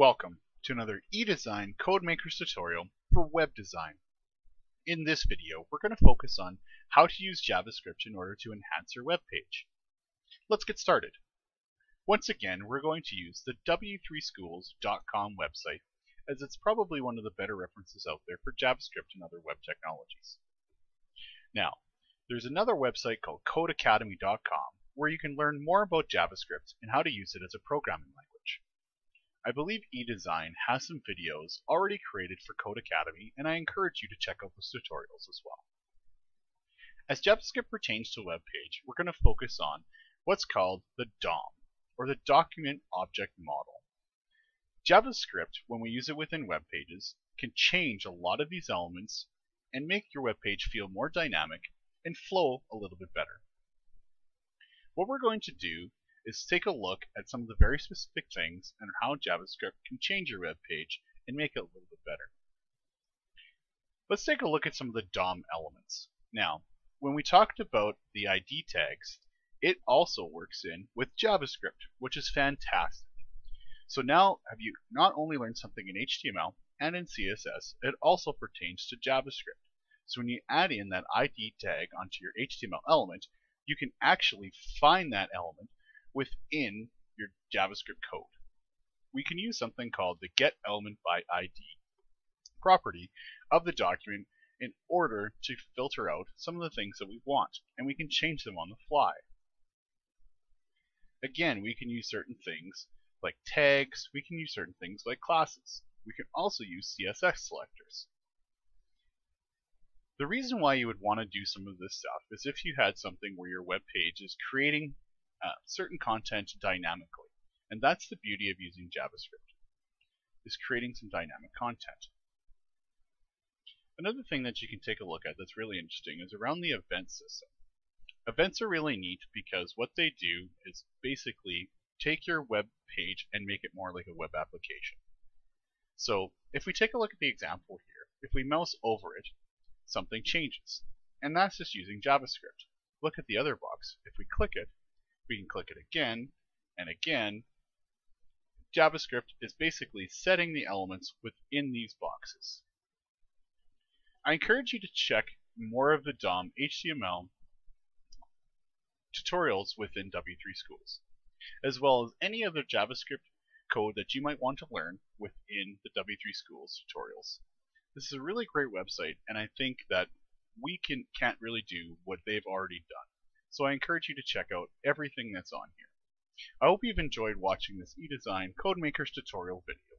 Welcome to another eDesign Codemakers tutorial for web design. In this video, we're going to focus on how to use JavaScript in order to enhance your web page. Let's get started. Once again, we're going to use the w3schools.com website, as it's probably one of the better references out there for JavaScript and other web technologies. Now, there's another website called Codeacademy.com where you can learn more about JavaScript and how to use it as a programming language. I believe eDesign has some videos already created for Codeacademy, and I encourage you to check out those tutorials as well. As JavaScript pertains to a web page, we're going to focus on what's called the DOM, or the Document Object Model. JavaScript, when we use it within web pages, can change a lot of these elements and make your web page feel more dynamic and flow a little bit better. What we're going to do is take a look at some of the very specific things and how JavaScript can change your web page and make it a little bit better. Let's take a look at some of the DOM elements. Now, when we talked about the ID tags, it also works in with JavaScript, which is fantastic. So now have you not only learned something in HTML and in CSS, it also pertains to JavaScript. So when you add in that ID tag onto your HTML element, you can actually find that element within your JavaScript code. We can use something called the getElementById property of the document in order to filter out some of the things that we want, and we can change them on the fly. Again, we can use certain things like tags, we can use certain things like classes. We can also use CSS selectors. The reason why you would want to do some of this stuff is if you had something where your web page is creating certain content dynamically. And that's the beauty of using JavaScript, is creating some dynamic content. Another thing that you can take a look at that's really interesting is around the event system. Events are really neat because what they do is basically take your web page and make it more like a web application. So if we take a look at the example here, if we mouse over it, something changes. And that's just using JavaScript. Look at the other box. If we click it, we can click it again and again. JavaScript is basically setting the elements within these boxes. I encourage you to check more of the DOM HTML tutorials within W3Schools, as well as any other JavaScript code that you might want to learn within the W3Schools tutorials. This is a really great website, and I think that we can't really do what they've already done. So I encourage you to check out everything that's on here. I hope you've enjoyed watching this eDesign Codemakers tutorial video.